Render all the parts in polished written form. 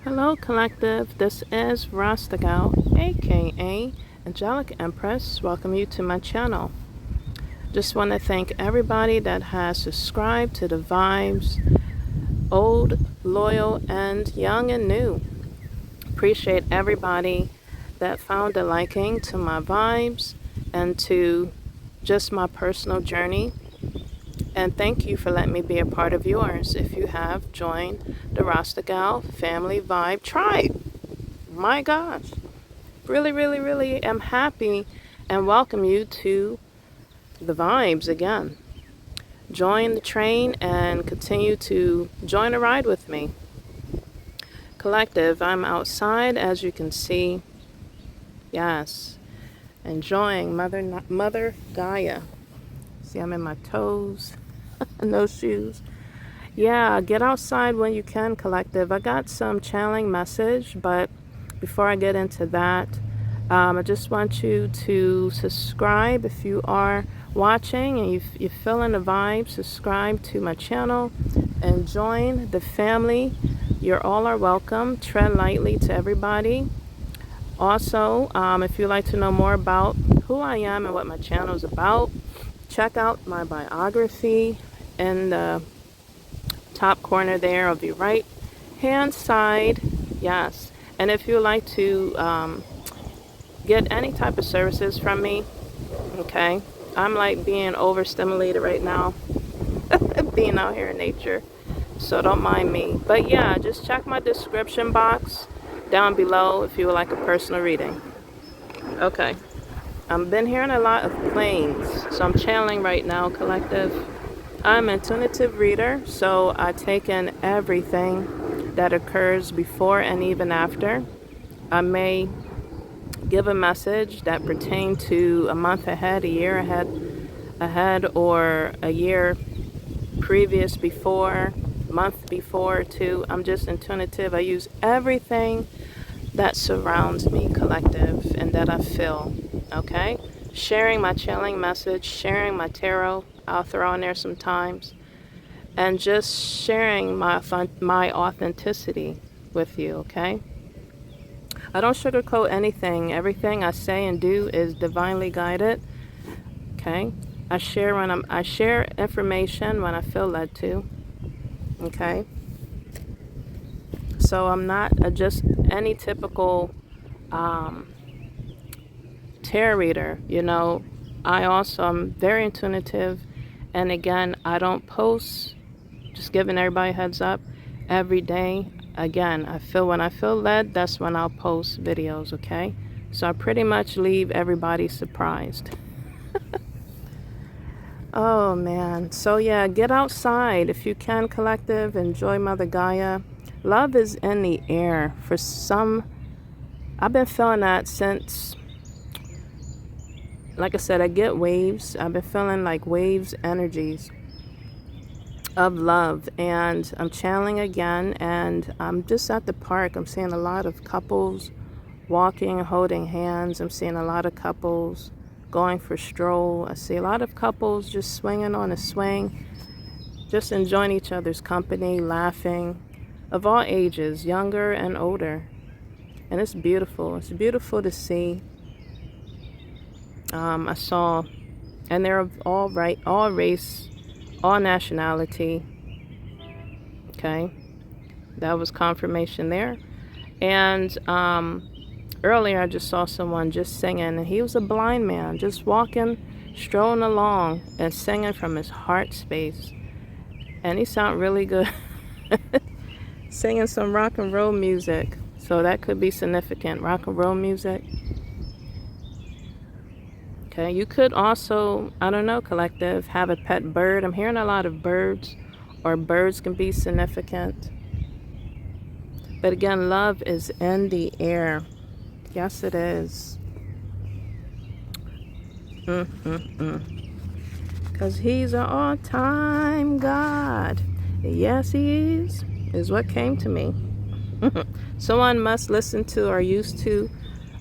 Hello, collective. This is Rasta Gal, aka Angelic Empress. Welcome you to my channel. Just want to thank everybody that has subscribed to the vibes, old, loyal, and young and new. Appreciate everybody that found a liking to my vibes and to just my personal journey. And thank you for letting me be a part of yours if you have joined the Rasta Gal Family Vibe Tribe. My gosh. Really am happy and welcome you to the vibes again. Join the train and continue to join a ride with me. Collective, I'm outside as you can see. Yes. Enjoying Mother Gaia. See, I'm in my toes. No shoes. Yeah, get outside when you can, collective. I got some channeling message, but before I get into that, I just want you to subscribe if you are watching and you're feeling the vibe. Subscribe to my channel and join the family. You're all are welcome. Tread lightly to everybody. Also, if you'd like to know more about who I am and what my channel is about, check out my biography in the top corner there of your right hand side. Yes. And if you would like to get any type of services from me, okay, I'm like being overstimulated right now being out here in nature, so don't mind me. But yeah, just check my description box down below if you would like a personal reading. Okay, I've been hearing a lot of planes, so I'm channeling right now, collective. I'm an intuitive reader, so I take in everything that occurs before and even after. I may give a message that pertains to a month ahead, a year ahead, or a year previous before, month before too. I'm just intuitive. I use everything that surrounds me, collective, and that I feel. Okay? Sharing my channeling message, sharing my tarot, I'll throw in there sometimes, and just sharing my authenticity with you, okay? I don't sugarcoat anything. Everything I say and do is divinely guided, okay? I share information when I feel led to, okay? So I'm not just any typical tarot reader, you know. I also am very intuitive, and again, I don't post, just giving everybody a heads up, every day. Again, when I feel led, that's when I'll post videos, okay? So I pretty much leave everybody surprised. Oh man, so yeah, get outside if you can, collective. Enjoy Mother Gaia. Love is in the air. For some, I've been feeling that since, like I said, I get waves. I've been feeling like waves, energies of love, and I'm channeling again, and I'm just at the park. I'm seeing a lot of couples walking, holding hands. I'm seeing a lot of couples going for stroll. I see a lot of couples just swinging on a swing, just enjoying each other's company, laughing, of all ages, younger and older. And it's beautiful. It's beautiful to see. I saw, and they're all race, all nationality. Okay, that was confirmation there. And earlier I just saw someone just singing, and he was a blind man just walking, strolling along and singing from his heart space, and he sounded really good. Singing some rock and roll music, so that could be significant. Rock and roll music. Okay, you could also, I don't know, collective, have a pet bird. I'm hearing a lot of birds, or birds can be significant. But again, love is in the air. Yes, it is. Because he's an all-time God. Yes, he is what came to me. Someone must listen to, or used to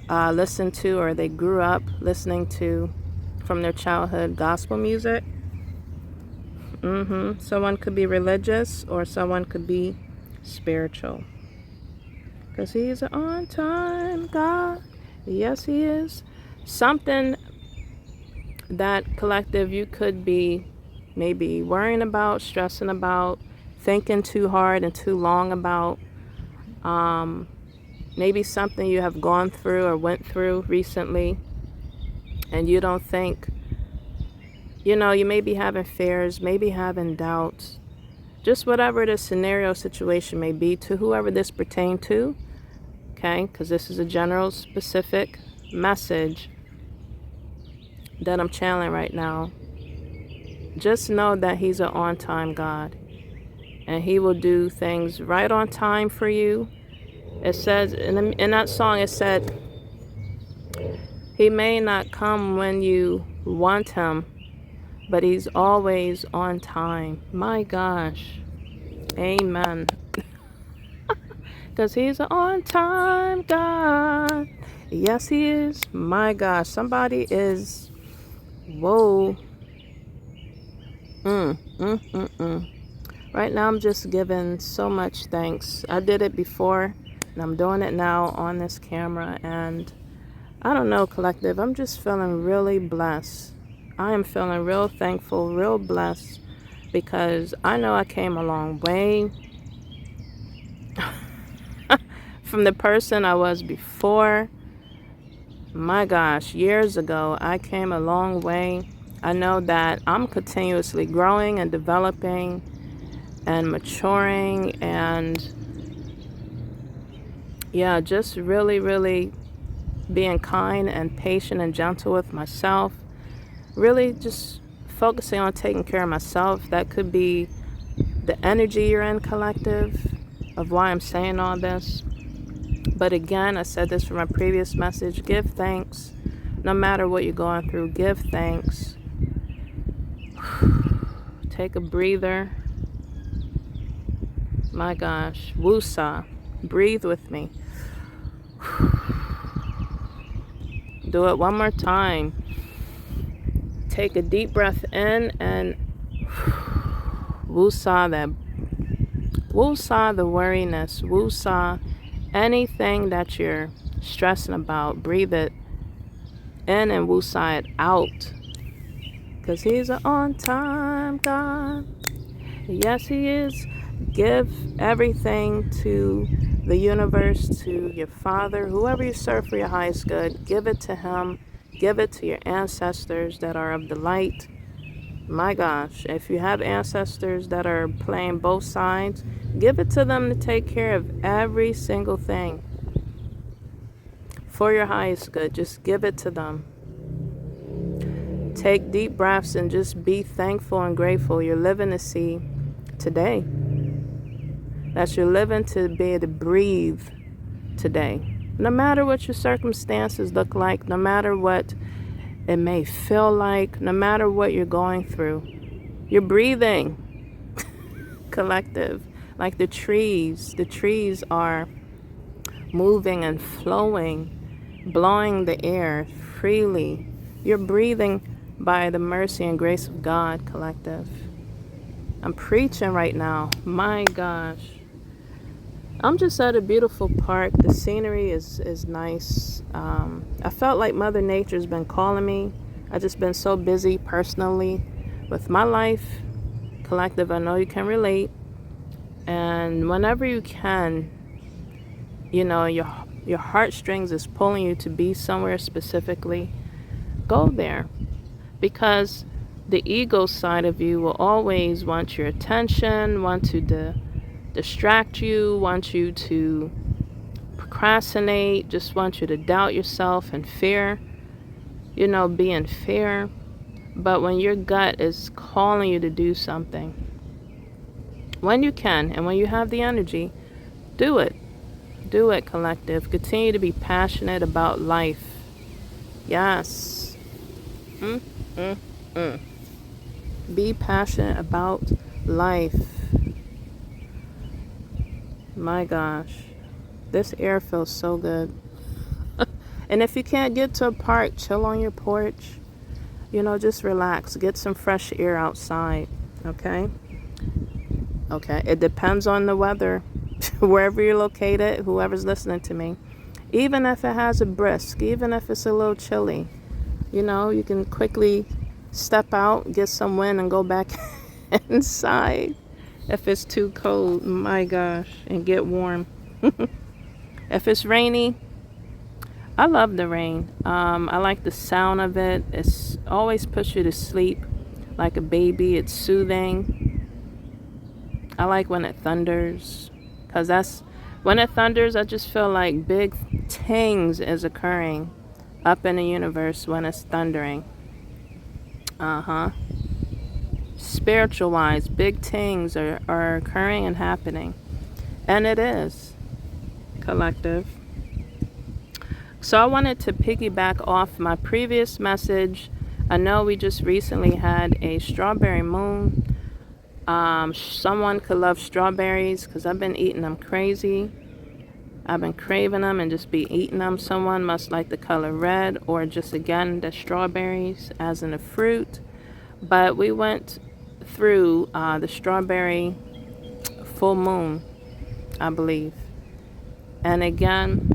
listen to, or they grew up listening to from their childhood gospel music. Someone could be religious, or someone could be spiritual. Because he's an on-time God. Yes, he is. Something that, collective, you could be maybe worrying about, stressing about, thinking too hard and too long about. Maybe something you have gone through or went through recently, and you don't think, you may be having fears, maybe having doubts, just whatever the scenario situation may be to whoever this pertains to, okay? Because this is a general, specific message that I'm channeling right now. Just know that he's an on-time God, and he will do things right on time for you. It says, in that song, it said, he may not come when you want him, but he's always on time. My gosh. Amen. Because he's an on-time God. Yes, he is. My gosh. Somebody is... Whoa. Right now, I'm just giving so much thanks. I did it before, and I'm doing it now on this camera. And I don't know, collective. I'm just feeling really blessed. I am feeling real thankful, real blessed, because I know I came a long way from the person I was before. My gosh, years ago, I came a long way. I know that I'm continuously growing and developing and maturing, and yeah, just really, really being kind and patient and gentle with myself. Really just focusing on taking care of myself. That could be the energy you're in, collective, of why I'm saying all this. But again, I said this from my previous message, give thanks. No matter what you're going through, give thanks. Take a breather. My gosh. Woosah. Breathe with me. Do it one more time. Take a deep breath in and woosah that. Woosah the worriness. Woosah anything that you're stressing about. Breathe it in and woosah it out. Because he's an on-time God. Yes, he is. Give everything to the universe, to your Father, whoever you serve for your highest good. Give it to him. Give it to your ancestors that are of the light. My gosh, if you have ancestors that are playing both sides, give it to them to take care of every single thing for your highest good. Just give it to them. Take deep breaths and just be thankful and grateful you're living to see today. That you're living to be able to breathe today. No matter what your circumstances look like, no matter what it may feel like, no matter what you're going through, you're breathing. Collective. Like the trees are moving and flowing, blowing the air freely. You're breathing by the mercy and grace of God, collective. I'm preaching right now. My gosh. I'm just at a beautiful park. The scenery is nice. I felt like Mother Nature's been calling me. I've just been so busy personally with my life. Collective, I know you can relate. And whenever you can, your heartstrings is pulling you to be somewhere specifically, go there. Because the ego side of you will always want your attention, want to distract you, want you to procrastinate, just want you to doubt yourself and fear, be in fear. But when your gut is calling you to do something, when you can and when you have the energy, do it. Do it, collective. Continue to be passionate about life. Yes. Be passionate about life. My gosh. This air feels so good. And if you can't get to a park, chill on your porch. Just relax. Get some fresh air outside. Okay? Okay. It depends on the weather. wherever you're located, whoever's listening to me, even if it has a brisk, even if it's a little chilly, you know, you can quickly step out, get some wind, and go back inside if it's too cold. My gosh, and get warm. If it's rainy, I love the rain. I like the sound of it. It's always puts you to sleep like a baby. It's soothing. I like when it thunders, because that's when it thunders, I just feel like big things is occurring up in the universe when it's thundering. Spiritual wise, big things are occurring and happening. And it is, collective. So I wanted to piggyback off my previous message. I know we just recently had a strawberry moon. Someone could love strawberries because I've been eating them crazy. I've been craving them and just be eating them. Someone must like the color red, or just again the strawberries as in a fruit. But we went through the strawberry full moon, I believe. And again,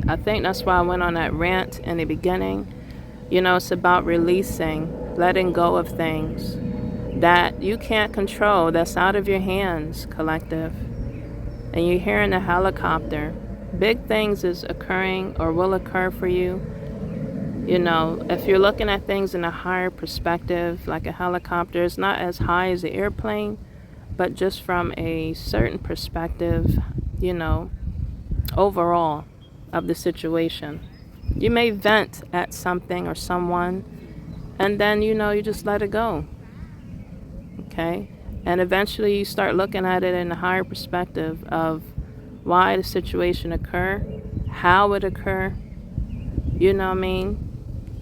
I think that's why I went on that rant in the beginning. You know, it's about releasing, letting go of things that you can't control, that's out of your hands, collective. And you're hearing a helicopter. Big things is occurring or will occur for you. You know, if you're looking at things in a higher perspective, like a helicopter, it's not as high as the airplane, but just from a certain perspective, you know, overall of the situation. You may vent at something or someone, and then, you know, you just let it go. Okay? And eventually you start looking at it in a higher perspective of why the situation occur, how it occur, you know what I mean?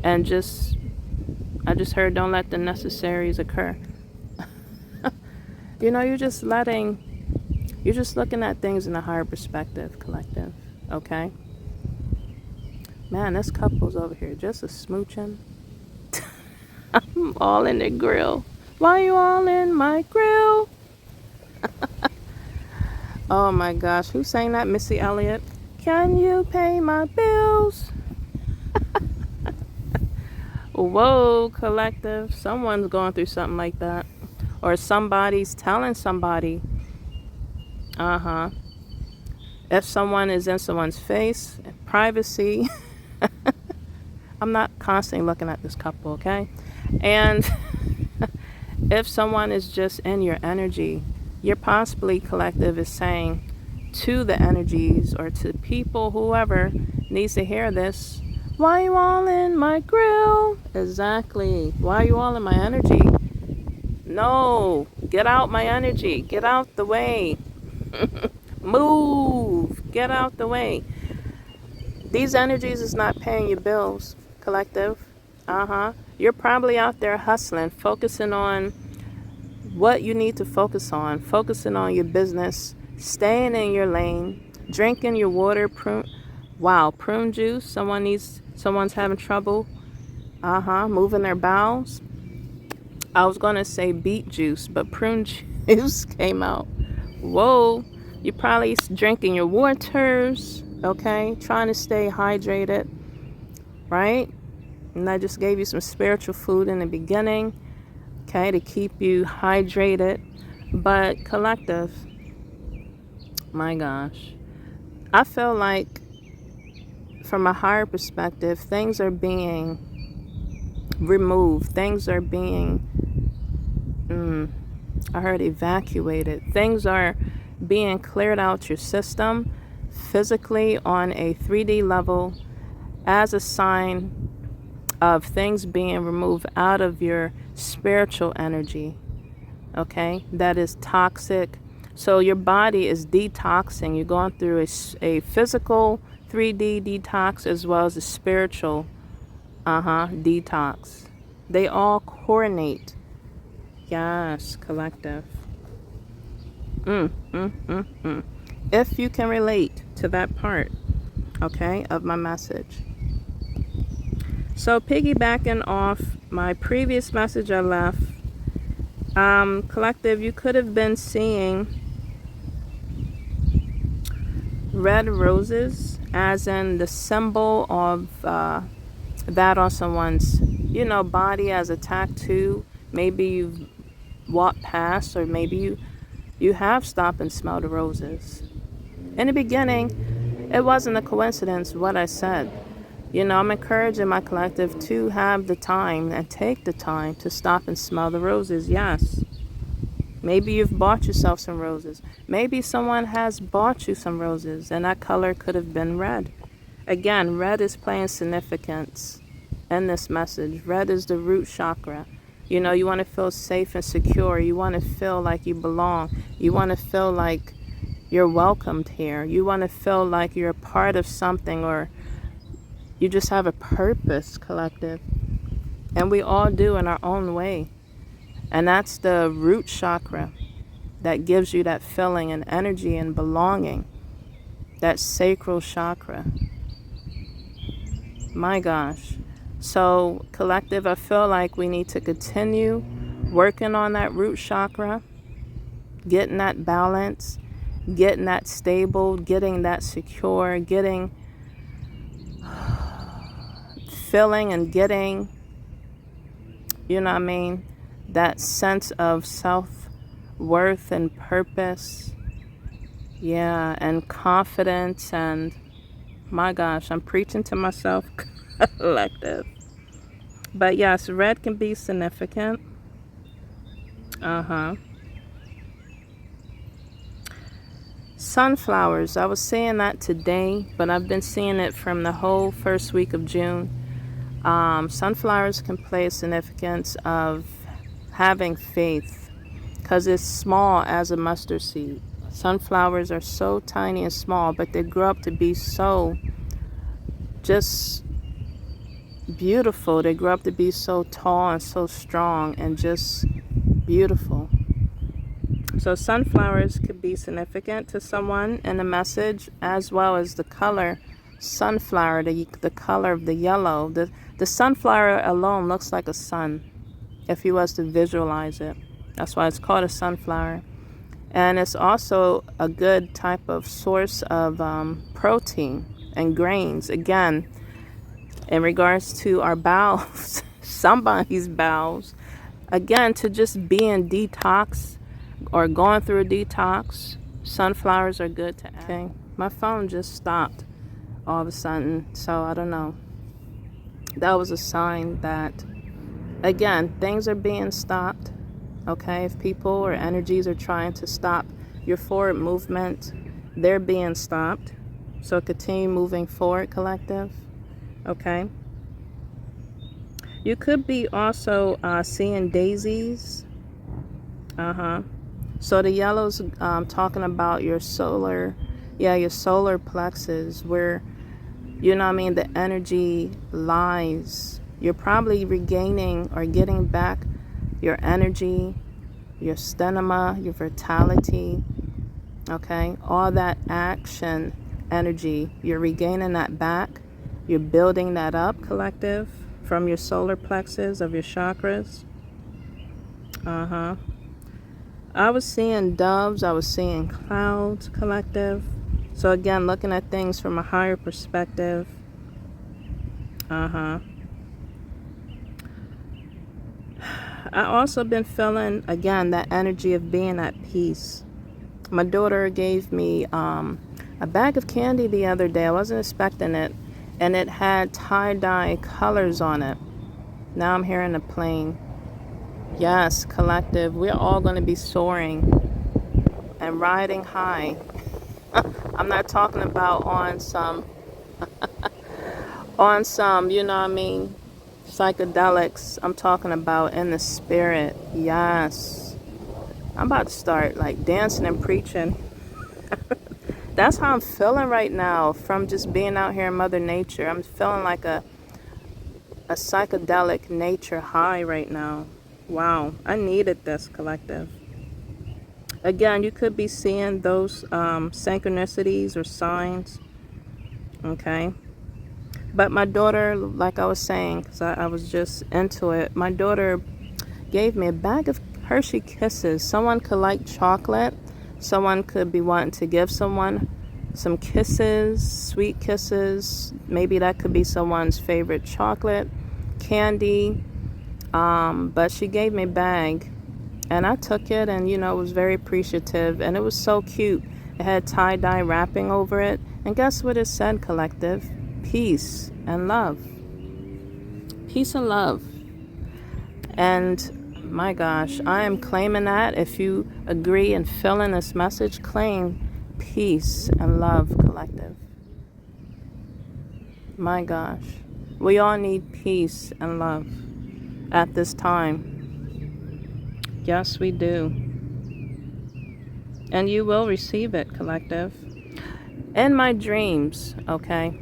And I just heard, don't let the necessaries occur. You know, you're just looking at things in a higher perspective, collective. Okay? Man, this couple's over here just a smooching. I'm all in the grill. Why you all in my grill? Oh my gosh, who sang that? Missy Elliott. Can you pay my bills? Whoa, collective. Someone's going through something like that. Or somebody's telling somebody. If someone is in someone's face, privacy. I'm not constantly looking at this couple, okay? And if someone is just in your energy, you're possibly, collective, is saying to the energies or to people, whoever needs to hear this, why you all in my grill? Exactly. Why you all in my energy? No, get out my energy. Get out the way. Move. Get out the way. These energies is not paying your bills, collective. You're probably out there hustling, focusing on what you need to focus on, focusing on your business, staying in your lane, drinking your water, prune juice. Someone's having trouble, moving their bowels. I was going to say beet juice, but prune juice came out. Whoa, you're probably drinking your waters, okay? Trying to stay hydrated, right? And I just gave you some spiritual food in the beginning, okay, to keep you hydrated. But collective, my gosh, I feel like from a higher perspective, things are being removed. Things are being, I heard evacuated. Things are being cleared out your system physically on a 3D level as a sign of things being removed out of your spiritual energy, okay, that is toxic. So your body is detoxing. You're going through a physical 3D detox as well as a spiritual detox. They all coordinate. Yes, collective. If you can relate to that part, okay, of my message. So piggybacking off my previous message I left, collective, you could have been seeing red roses, as in the symbol of that on someone's, body as a tattoo. Maybe you've walked past, or maybe you have stopped and smelled the roses. In the beginning, it wasn't a coincidence what I said. I'm encouraging my collective to have the time and take the time to stop and smell the roses. Yes. Maybe you've bought yourself some roses. Maybe someone has bought you some roses, and that color could have been red. Again, red is playing significance in this message. Red is the root chakra. You want to feel safe and secure. You want to feel like you belong. You want to feel like you're welcomed here. You want to feel like you're a part of something, or you just have a purpose, collective. And we all do in our own way. And that's the root chakra that gives you that feeling and energy and belonging. That sacral chakra. My gosh. So, collective, I feel like we need to continue working on that root chakra, getting that balance, getting that stable, getting that secure, getting feeling and getting, that sense of self-worth and purpose. Yeah, and confidence. And my gosh, I'm preaching to myself, collective. But yes, red can be significant. Sunflowers, I was saying that today, but I've been seeing it from the whole first week of June. Sunflowers can play a significance of having faith, because it's small as a mustard seed. Sunflowers are so tiny and small, but they grow up to be so just beautiful. They grow up to be so tall and so strong and just beautiful. So sunflowers could be significant to someone in the message, as well as the color sunflower, the color of the yellow. The sunflower alone looks like a sun, if you was to visualize it. That's why it's called a sunflower. And it's also a good type of source of protein and grains. Again, in regards to our bowels, somebody's bowels, again, to just be in detox or going through a detox, sunflowers are good to add. Okay. My phone just stopped all of a sudden, so I don't know. That was a sign that, again, things are being stopped. Okay, if people or energies are trying to stop your forward movement, they're being stopped. So continue moving forward, collective. Okay. You could be also seeing daisies. So the yellow's talking about your solar plexus, where, the energy lies. You're probably regaining or getting back your energy, your stamina, your vitality, okay? All that action energy, you're regaining that back. You're building that up, collective, from your solar plexus of your chakras. I was seeing doves. I was seeing clouds, collective. So again, looking at things from a higher perspective. I also been feeling, again, that energy of being at peace. My daughter gave me a bag of candy the other day. I wasn't expecting it. And it had tie-dye colors on it. Now I'm hearing a plane. Yes, collective, we're all going to be soaring and riding high. I'm not talking about on some, psychedelics. I'm talking about in the spirit. Yes. I'm about to start like dancing and preaching. That's how I'm feeling right now from just being out here in Mother Nature. I'm feeling like a psychedelic nature high right now. Wow, I needed this, collective. Again, you could be seeing those synchronicities or signs. Okay. But my daughter, like I was saying, because I was just into it, my daughter gave me a bag of Hershey Kisses. Someone could like chocolate. Someone could be wanting to give someone some kisses, sweet kisses. Maybe that could be someone's favorite chocolate, candy. But she gave me a bag, and I took it, and was very appreciative, and it was so cute. It had tie-dye wrapping over it, and guess what it said, collective? Peace and love. Peace and love. And my gosh, I am claiming that. If you agree and fill in this message, claim peace and love, collective. My gosh, we all need peace and love at this time. Yes, we do. And you will receive it, collective. In my dreams, okay,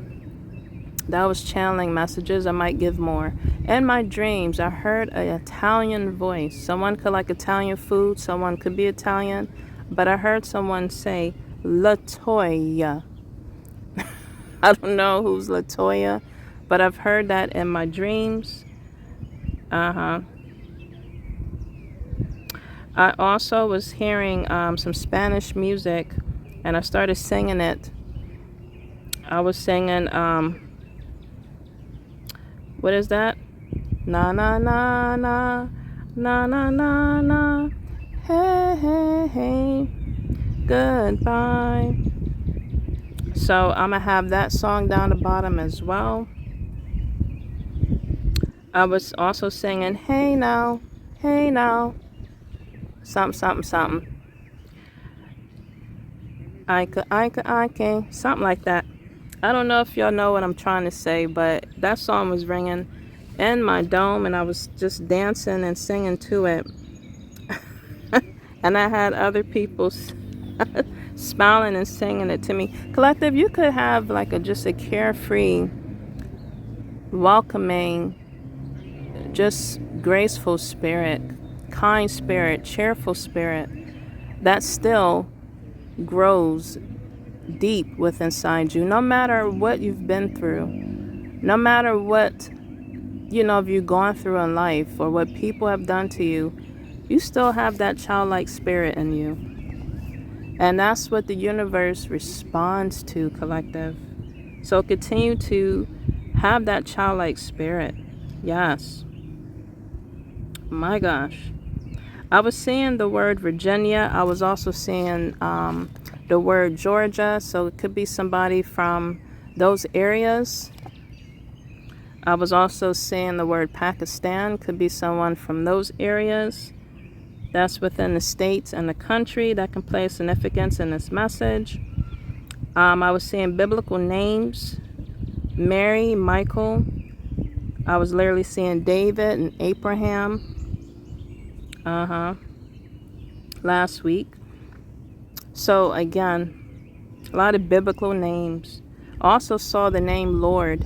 that was channeling messages. I might give more. In my dreams, I heard an Italian voice. Someone could like Italian food. Someone could be Italian. But I heard someone say, Latoya. I don't know who's Latoya, but I've heard that in my dreams. I also was hearing some Spanish music, and I started singing it. I was singing, what is that? Na na na na, na na na na, hey hey hey, goodbye. So I'm gonna have that song down the bottom as well. I was also singing, hey now, something, something, something. I can, something like that. I don't know if y'all know what I'm trying to say, but that song was ringing in my dome, and I was just dancing and singing to it. And I had other people smiling and singing it to me. Collective, you could have like just a carefree, welcoming, just graceful spirit, kind spirit, cheerful spirit that still grows deep within inside you, no matter what you've been through, no matter what if you've gone through in life or what people have done to you. You still have that childlike spirit in you, and that's what the universe responds to, collective. So continue to have that childlike spirit. Yes. My gosh, I was seeing the word Virginia. I was also seeing the word Georgia, so it could be somebody from those areas. I was also seeing the word Pakistan, could be someone from those areas. That's within the states and the country that can play significance in this message. I was seeing biblical names, Mary, Michael. I was literally seeing David and Abraham. Last week. So again, a lot of biblical names. Also saw the name Lord.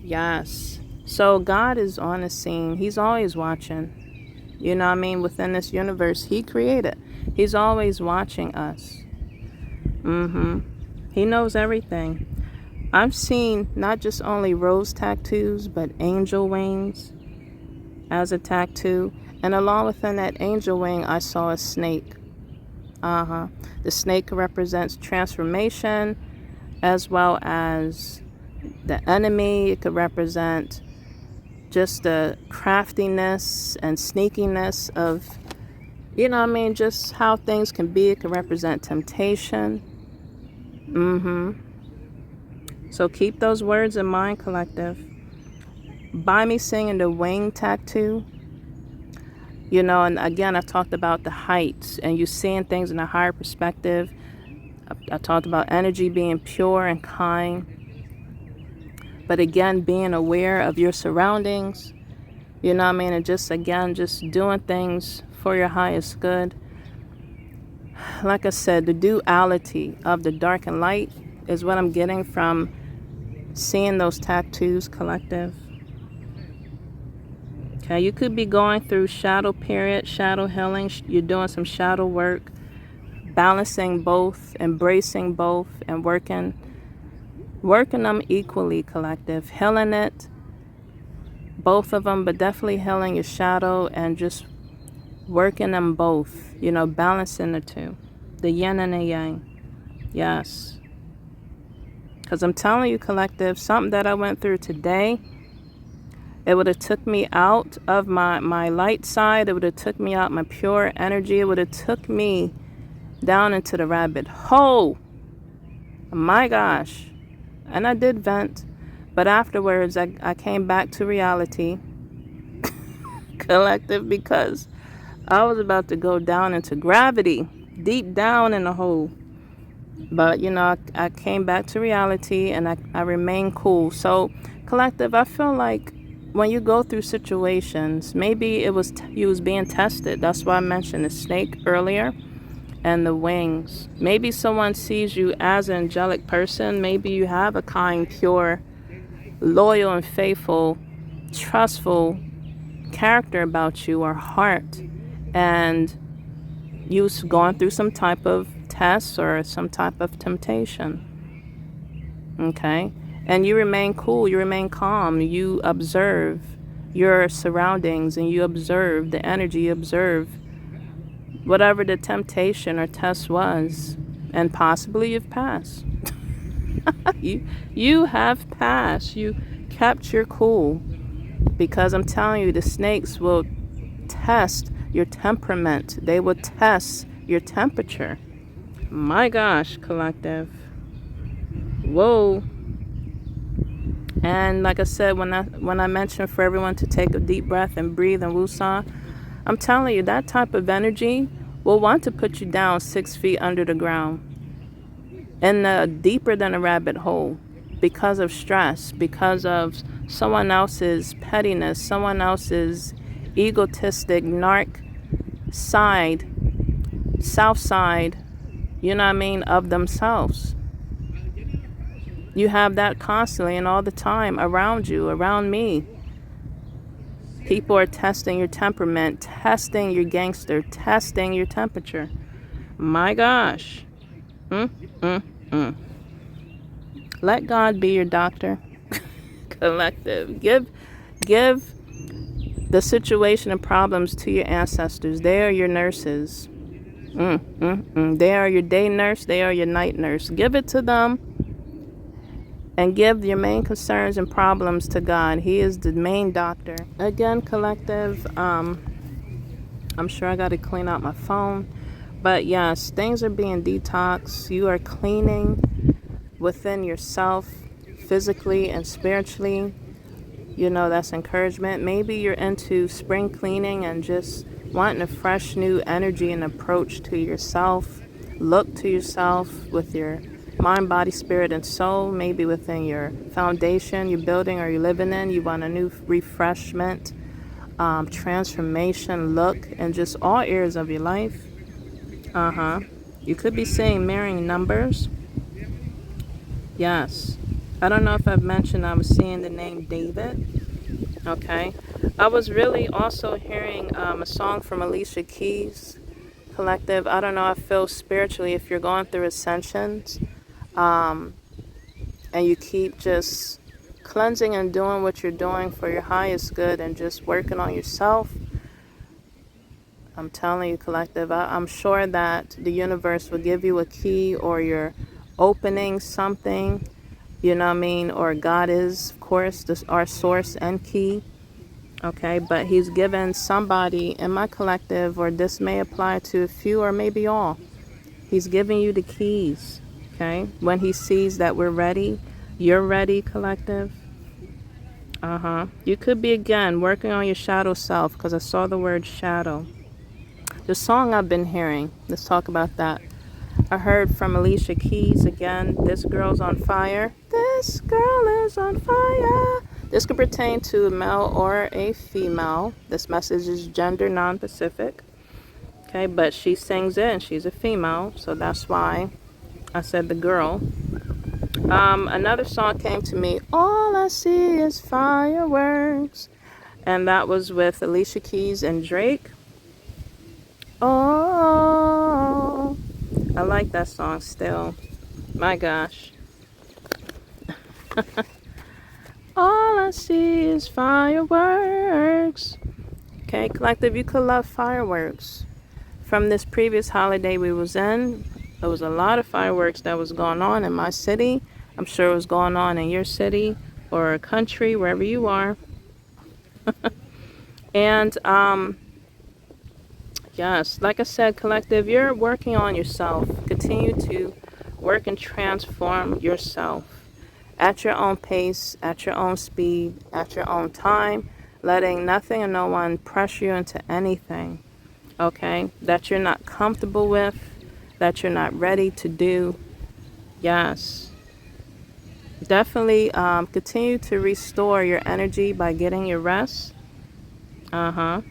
Yes. So God is on the scene. He's always watching. You know what I mean? Within this universe He created. He's always watching us. He knows everything. I've seen not just only rose tattoos, but angel wings as a tattoo. And along within that angel wing, I saw a snake. The snake represents transformation, as well as the enemy. It could represent just the craftiness and sneakiness of, just how things can be. It could represent temptation. So keep those words in mind, collective. By me singing the wing tattoo, and again, I talked about the heights and you seeing things in a higher perspective. I talked about energy being pure and kind. But again, being aware of your surroundings, and just doing things for your highest good. Like I said, the duality of the dark and light is what I'm getting from seeing those tattoos, collective. Okay, you could be going through shadow period, shadow healing. You're doing some shadow work, balancing both, embracing both, and working them equally, collective. Healing it, both of them, but definitely healing your shadow and just working them both, balancing the two, the yin and the yang. Yes. Because I'm telling you, collective, something that I went through today, it would have took me out of my light side. It would have took me out my pure energy. It would have took me down into the rabbit hole. My gosh. And I did vent. But afterwards, I came back to reality, collective, because I was about to go down into gravity, deep down in the hole. But, you know, I came back to reality, and I remain cool. So, collective, I feel like when you go through situations, maybe it was you was being tested. That's why I mentioned the snake earlier and the wings. Maybe someone sees you as an angelic person. Maybe you have a kind, pure, loyal and faithful, trustful character about you or heart. And you've gone through some type of test or some type of temptation. Okay? And you remain cool, you remain calm, you observe your surroundings and you observe the energy, you observe whatever the temptation or test was, and possibly you've passed. you have passed. You kept your cool, because I'm telling you, the snakes will test your temperament. They will test your temperature. My gosh, collective. Whoa. And like I said, when I mentioned for everyone to take a deep breath and breathe and woosah, I'm telling you, that type of energy will want to put you down 6 feet under the ground, and deeper than a rabbit hole, because of stress, because of someone else's pettiness, someone else's egotistic narc side, south side, you know what I mean, of themselves. You have that constantly and all the time around you, around me. People are testing your temperament, testing your gangster, testing your temperature. My gosh. Let God be your doctor. Collective. Give the situation and problems to your ancestors. They are your nurses. They are your day nurse. They are your night nurse. Give it to them. And give your main concerns and problems to God. He is the main doctor. Again, collective, I'm sure I got to clean out my phone. But yes, things are being detoxed. You are cleaning within yourself, physically and spiritually. You know, that's encouragement. Maybe you're into spring cleaning and just wanting a fresh new energy and approach to yourself. Look to yourself with your mind, body, spirit, and soul. Maybe within your foundation you're building or you're living in, you want a new refreshment, transformation, look, in just all areas of your life. You could be seeing mirroring numbers. Yes. I don't know if I've mentioned I was seeing the name David. Okay. I was really also hearing a song from Alicia Keys, collective. I don't know, I feel spiritually, if you're going through ascensions, and you keep just cleansing and doing what you're doing for your highest good and just working on yourself, I'm telling you, collective, I'm sure that the universe will give you a key, or you're opening something, you know what I mean, or God is, of course, our source and key. Okay, but he's given somebody in my collective, or this may apply to a few or maybe all. He's giving you the keys. Okay, when he sees that we're ready, you're ready, collective. You could be, again, working on your shadow self, because I saw the word shadow. The song I've been hearing, let's talk about that. I heard from Alicia Keys again, This Girl's on Fire. This girl is on fire. This could pertain to a male or a female. This message is gender non-specific. Okay, but she sings it and she's a female, so that's why I said the girl. Another song came to me, All I See Is Fireworks. And that was with Alicia Keys and Drake. Oh, I like that song still. My gosh. All I see is fireworks. Okay, collective, you could love fireworks. From this previous holiday we was in, there was a lot of fireworks that was going on in my city, I'm sure what's going on in your city or country, wherever you are. And yes, like I said, collective, you're working on yourself. Continue to work and transform yourself at your own pace, at your own speed, at your own time, letting nothing or no one pressure you into anything, okay, that you're not comfortable with, that you're not ready to do. Yes. Definitely continue to restore your energy by getting your rest. Uh-huh.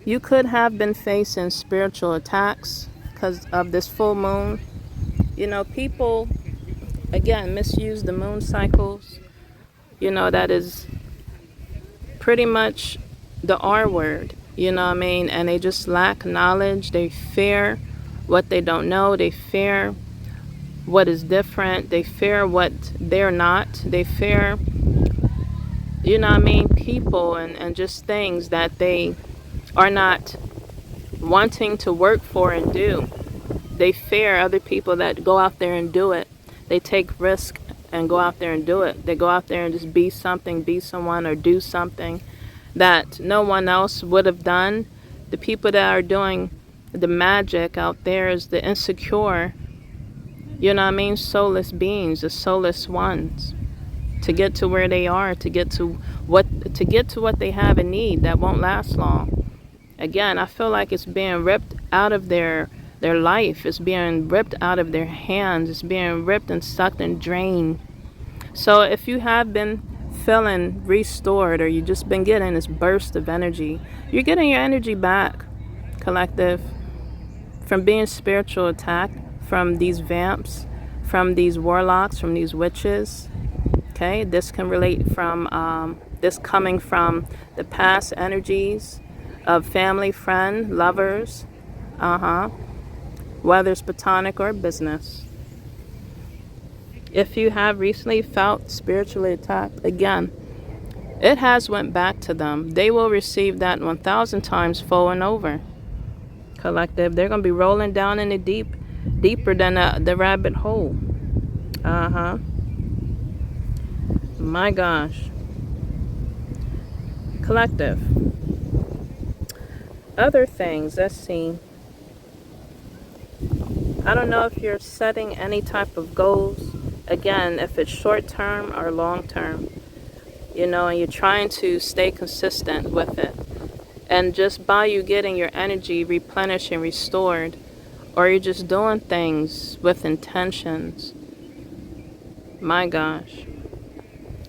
You could have been facing spiritual attacks because of this full moon. You know, people, again, misuse the moon cycles. You know, that is pretty much the R word, you know what I mean? And they just lack knowledge. They fear what they don't know. They fear what is different. They fear what they're not. They fear, you know what I mean, people and just things that they are not wanting to work for and do. They fear other people that go out there and do it. They take risk and go out there and do it. They go out there and just be something, be someone, or do something that no one else would have done. The people that are doing the magic out there is the insecure, you know what I mean, soulless beings, the soulless ones. To get to where they are, to get to what they have and need that won't last long. Again, I feel like it's being ripped out of their life. It's being ripped out of their hands. It's being ripped and sucked and drained. So if you have been feeling restored, or you just been getting this burst of energy, you're getting your energy back, collective, from being spiritual attacked, from these vamps, from these warlocks, from these witches. Okay, this can relate from this coming from the past energies of family, friend, lovers, whether it's platonic or business. If you have recently felt spiritually attacked, again, it has went back to them. They will receive that 1,000 times full and over. Collective, they're going to be rolling down in the deep, deeper than the rabbit hole. My gosh. Collective. Other things, let's see. I don't know if you're setting any type of goals. Again, if it's short term or long term, you know, and you're trying to stay consistent with it. And just by you getting your energy replenished and restored, or you're just doing things with intentions, my gosh.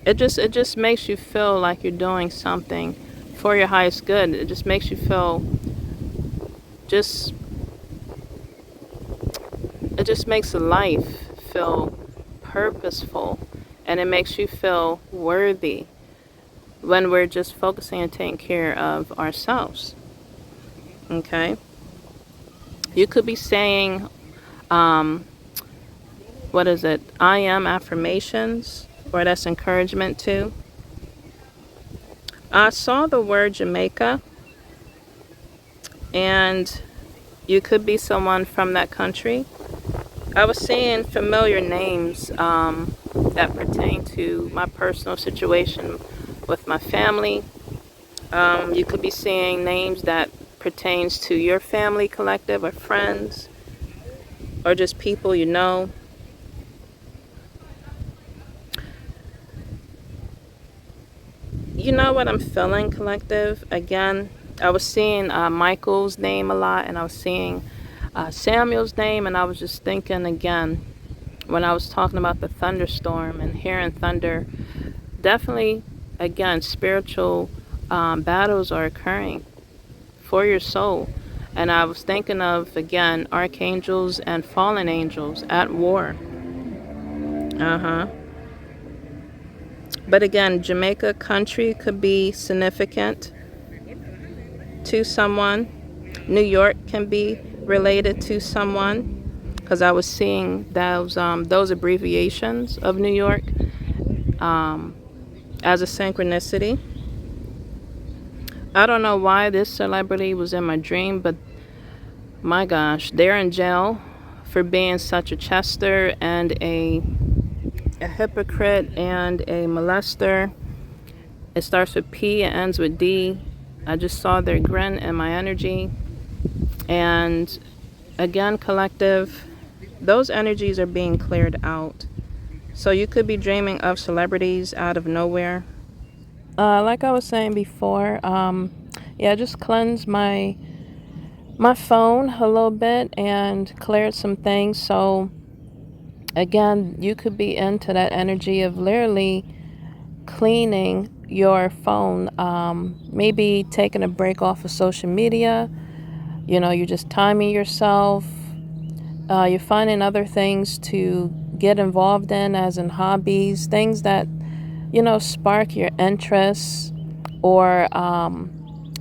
It just makes you feel like you're doing something for your highest good. It just makes you feel it just makes life feel purposeful, and it makes you feel worthy when we're just focusing and taking care of ourselves. Okay? You could be saying, what is it? I am affirmations, or that's encouragement too. I saw the word Jamaica, and you could be someone from that country. I was seeing familiar names that pertain to my personal situation with my family. You could be seeing names that pertains to your family, collective, or friends, or just people you know. You know what I'm feeling, collective? Again, I was seeing Michael's name a lot, and I was seeing Samuel's name, and I was just thinking again, when I was talking about the thunderstorm and hearing thunder, definitely, again, spiritual battles are occurring for your soul. And I was thinking of, again, archangels and fallen angels at war. But again, Jamaica country could be significant to someone. New York can be related to someone, because I was seeing those abbreviations of New York as a synchronicity. I don't know why this celebrity was in my dream, but my gosh, they're in jail for being such a chester and a hypocrite and a molester. It starts with P and ends with D. I just saw their grin in my energy. And again, collective, those energies are being cleared out. So you could be dreaming of celebrities out of nowhere. Like I was saying before, yeah, just cleanse my phone a little bit and cleared some things. So again, you could be into that energy of literally cleaning your phone, maybe taking a break off of social media. You're just timing yourself. You're finding other things to get involved in, as in hobbies, things that spark your interest or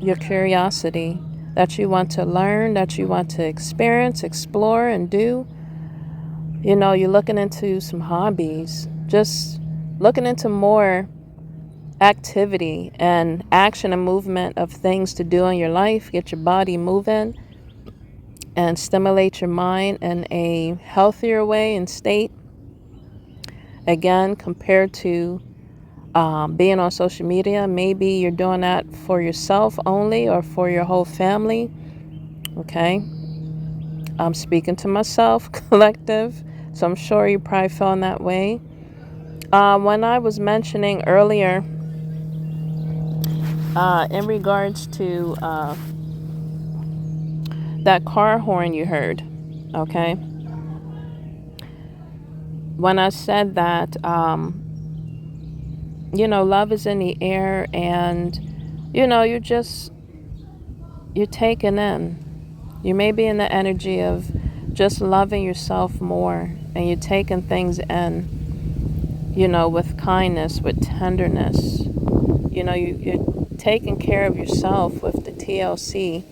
your curiosity, that you want to learn, that you want to experience, explore, and do. You're looking into some hobbies, just looking into more activity and action and movement of things to do in your life. Get your body moving and stimulate your mind in a healthier way and state. Again, compared to being on social media, maybe you're doing that for yourself only or for your whole family. Okay, I'm speaking to myself, collective, so I'm sure you're probably feeling that way. When I was mentioning earlier in regards to that car horn you heard, okay, when I said that love is in the air, and you're taking in. You may be in the energy of just loving yourself more, and you're taking things in, with kindness, with tenderness. You're taking care of yourself with the TLC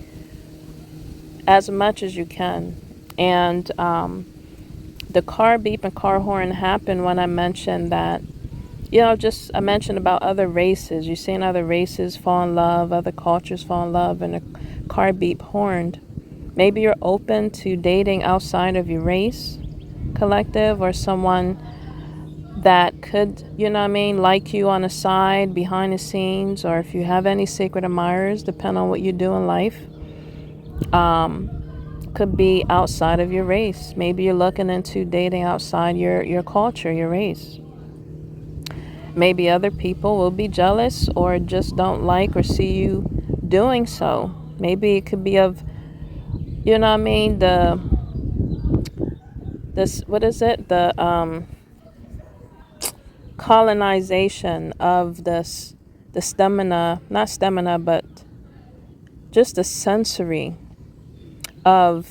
as much as you can. And the car beep and car horn happened when I mentioned that, I mentioned about other races. You've seen other races fall in love, other cultures fall in love, and a car beep horned. Maybe you're open to dating outside of your race, collective, or someone that could, like you on the side, behind the scenes, or if you have any secret admirers, depending on what you do in life, could be outside of your race. Maybe you're looking into dating outside your culture, your race. Maybe other people will be jealous or just don't like or see you doing so. Maybe it could be of, what is it? The colonization of the stamina, not stamina, but just the sensory of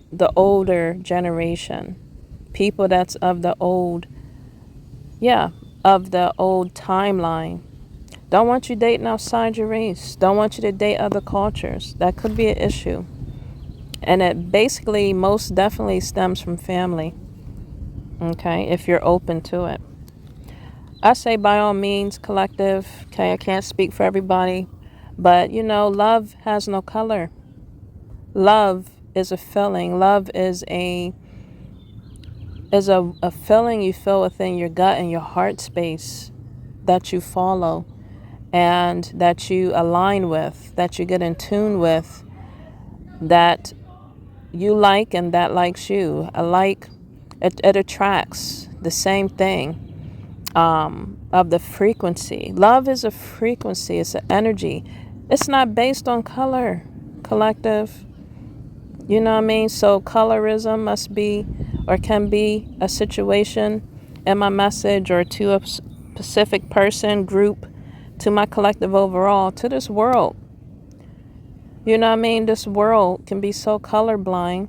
the older generation. People that's of the old timeline. Don't want you dating outside your race. Don't want you to date other cultures. That could be an issue. And it basically most definitely stems from family. Okay, if you're open to it. I say by all means, collective. Okay, I can't speak for everybody. But, love has no color. Love is a feeling. Love is a feeling you feel within your gut and your heart space that you follow and that you align with, that you get in tune with, that you like and that likes you. It attracts the same thing of the frequency. Love is a frequency. It's an energy. It's not based on color, collective. You know what I mean? So colorism must be or can be a situation in my message or to a specific person, group, to my collective overall, to this world. You know what I mean? This world can be so colorblind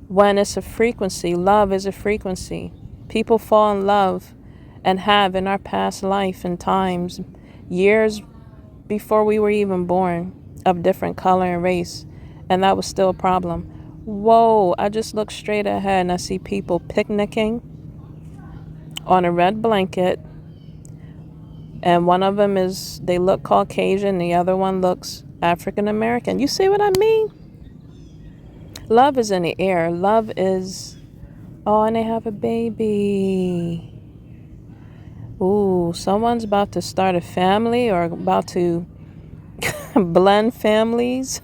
when it's a frequency. Love is a frequency. People fall in love and have in our past life and times, years before we were even born, of different color and race. And that was still a problem. Whoa, I just look straight ahead and I see people picnicking on a red blanket. And one of them they look Caucasian, the other one looks African American. You see what I mean? Love is in the air. Love is, oh, and they have a baby. Ooh, someone's about to start a family or about to blend families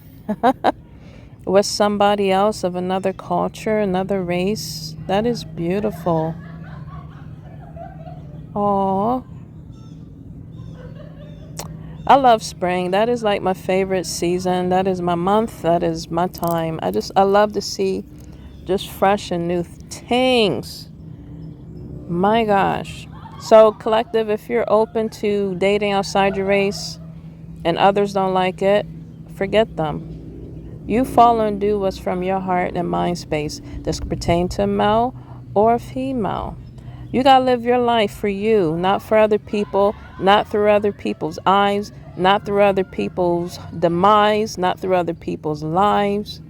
with somebody else of another culture, another race. That is beautiful. Aww. I love spring. That is like my favorite season. That is my month. That is my time. I love to see just fresh and new things. My gosh. So, collective, if you're open to dating outside your race and others don't like it, forget them. You follow and do what's from your heart and mind space. This could pertain to male or female. You gotta live your life for you, not for other people, not through other people's eyes, not through other people's demise, not through other people's lives.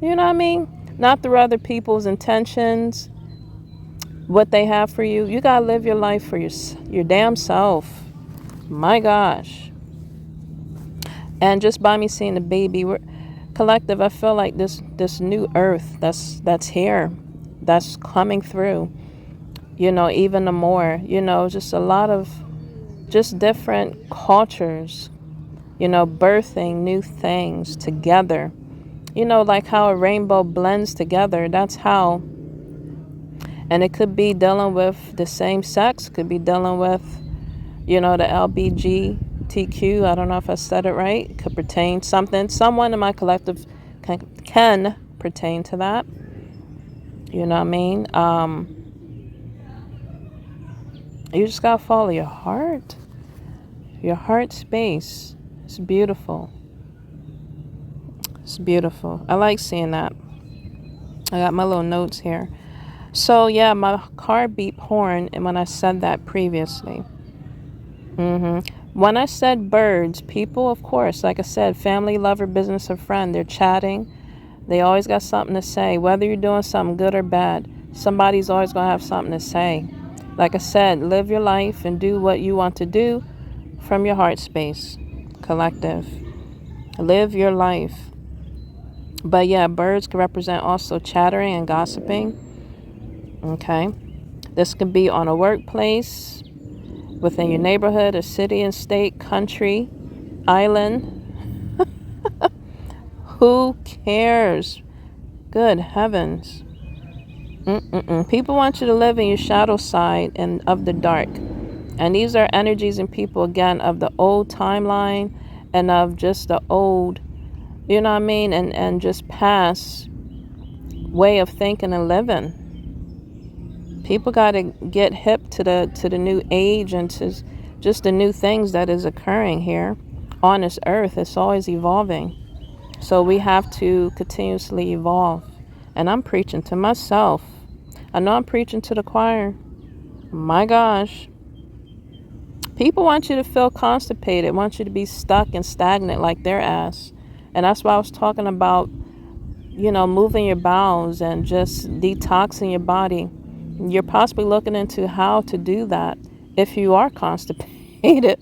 You know what I mean? Not through other people's intentions, what they have for you. You gotta live your life for your damn self. My gosh. And just by me seeing the baby, we're collective. I feel like this new earth that's here, that's coming through. You know, even the more. You know, just a lot of just different cultures. You know, birthing new things together. You know, like how a rainbow blends together. That's how. And it could be dealing with the same sex. Could be dealing with, you know, the LBGTQ. I don't know if I said it right. It could pertain something. Someone in my collective can pertain to that. You know what I mean? You just gotta follow your heart. Your heart space. It's beautiful. It's beautiful. I like seeing that. I got my little notes here. So yeah, my car beeped horn, and when I said that previously. When I said birds, people, of course, like I said, family, lover, business, or friend, they're chatting. They always got something to say. Whether you're doing something good or bad, somebody's always going to have something to say. Like I said, live your life and do what you want to do from your heart space. Collective. Live your life. But yeah, birds can represent also chattering and gossiping. Okay. This could be on a workplace, within your neighborhood, a city and state, country, island. Who cares? Good heavens. People want you to live in your shadow side and of the dark. And these are energies and people, again, of the old timeline and of just the old, you know what I mean? And just past way of thinking and living. People got to get hip to the new age and to just the new things that is occurring here on this earth. It's always evolving. So we have to continuously evolve. And I'm preaching to myself. I know I'm preaching to the choir. My gosh. People want you to feel constipated, want you to be stuck and stagnant like their ass. And that's why I was talking about, you know, moving your bowels and just detoxing your body. You're possibly looking into how to do that if you are constipated.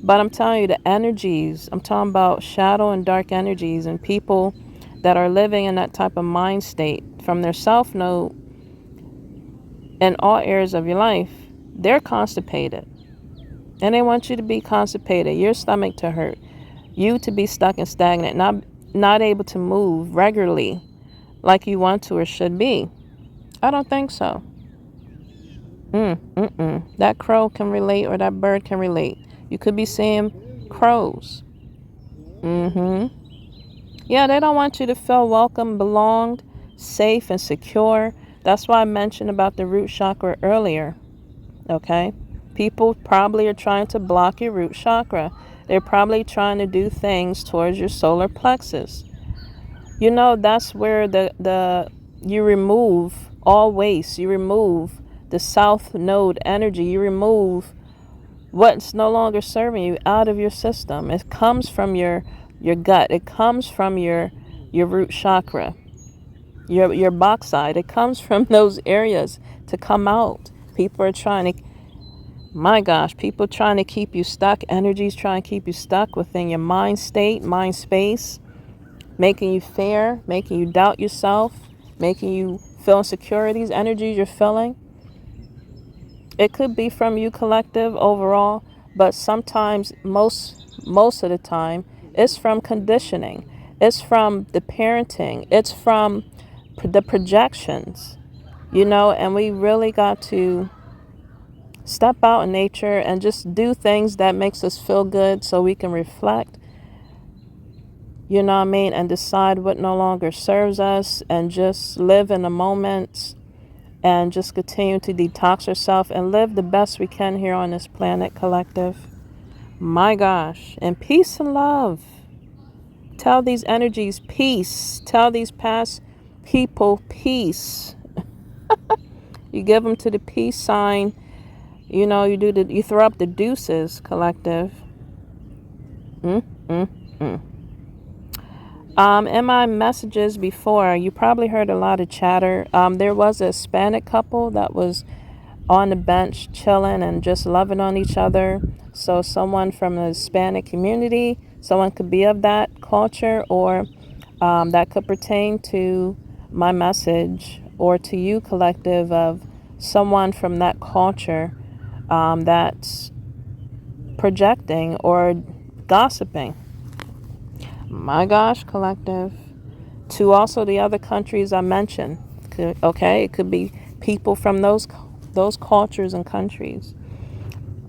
But I'm telling you, the energies, I'm talking about shadow and dark energies and people that are living in that type of mind state from their self node in all areas of your life, they're constipated. And they want you to be constipated, your stomach to hurt, you to be stuck and stagnant, not able to move regularly like you want to or should be. I don't think so. That crow can relate, or that bird can relate. You could be seeing crows. Yeah, they don't want you to feel welcome, belonged, safe, and secure. That's why I mentioned about the root chakra earlier. Okay? People probably are trying to block your root chakra. They're probably trying to do things towards your solar plexus. You know, that's where you remove all waste. You remove the south node energy. You remove what's no longer serving you out of your system. It comes from your gut. It comes from your root chakra, your backside. It comes from those areas to come out. People are trying to, my gosh, people trying to keep you stuck. Energies trying to keep you stuck within your mind state, mind space. making you fear, making you doubt yourself, making you feel insecure, these energies you're feeling. It could be from you, collective, overall, but sometimes, most of the time, it's from conditioning. It's from the parenting. It's from the projections, and we really got to step out in nature and just do things that makes us feel good so we can reflect, and decide what no longer serves us and just live in the moment and just continue to detox ourselves and live the best we can here on this planet, collective. My gosh. And peace and love. Tell these energies peace. Tell these past people peace. You give them to the peace sign. You throw up the deuces, collective. In my messages before, you probably heard a lot of chatter. There was a Hispanic couple that was on the bench chilling and just loving on each other. So someone from the Hispanic community, someone could be of that culture, or that could pertain to my message, or to you, collective, of someone from that culture that's projecting or gossiping. My gosh, collective. To also the other countries I mentioned. Okay, it could be people from those cultures and countries.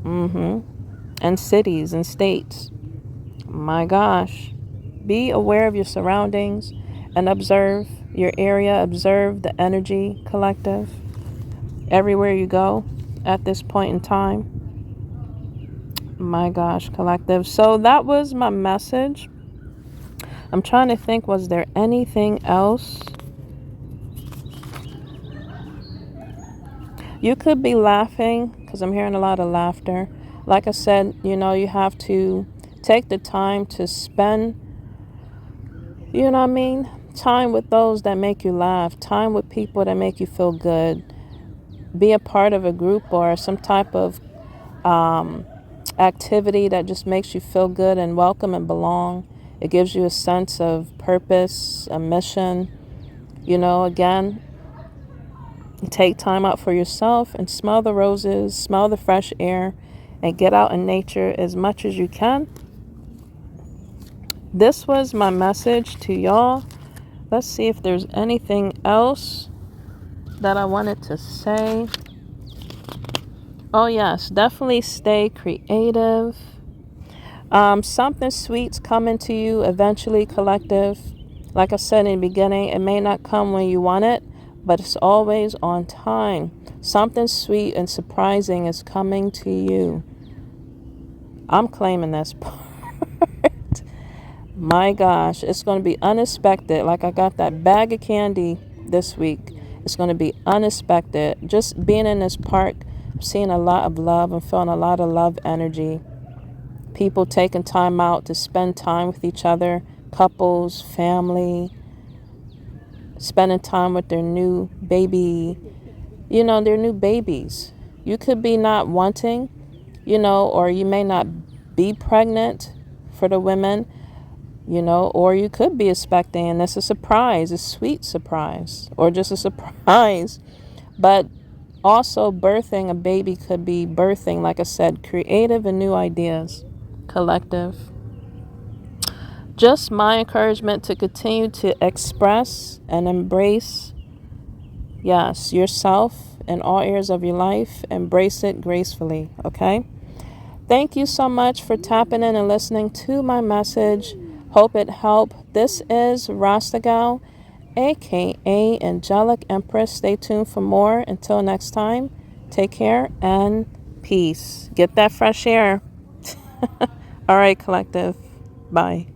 And cities and states. My gosh. Be aware of your surroundings and observe your area. Observe the energy, collective. Everywhere you go at this point in time. My gosh, collective. So that was my message. I'm trying to think, was there anything else? You could be laughing, because I'm hearing a lot of laughter. Like I said, you have to take the time to spend, time with those that make you laugh, time with people that make you feel good. Be a part of a group or some type of activity that just makes you feel good and welcome and belong. It gives you a sense of purpose, a mission. Again, take time out for yourself and smell the roses, smell the fresh air, and get out in nature as much as you can. This was my message to y'all. Let's see if there's anything else that I wanted to say. Oh yes, definitely stay creative. Something sweet's coming to you eventually, collective. Like I said in the beginning, it may not come when you want it, but it's always on time. Something sweet and surprising is coming to you. I'm claiming this part. My gosh, it's going to be unexpected. Like I got that bag of candy this week. It's going to be unexpected. Just being in this park, I'm seeing a lot of love. I'm feeling a lot of love energy. People taking time out to spend time with each other, couples, family, spending time with their new baby, their new babies. You could be not wanting, or you may not be pregnant for the women, or you could be expecting, and it's a surprise, a sweet surprise, or just a surprise. But also birthing a baby could be birthing, like I said, creative and new ideas. Collective. Just my encouragement to continue to express and embrace, yes, yourself in all areas of your life. Embrace it gracefully, okay? Thank you so much for tapping in and listening to my message. Hope it helped. This is Rasta Gal, aka Angelic Empress. Stay tuned for more. Until next time, take care and peace. Get that fresh air. All right, collective. Bye.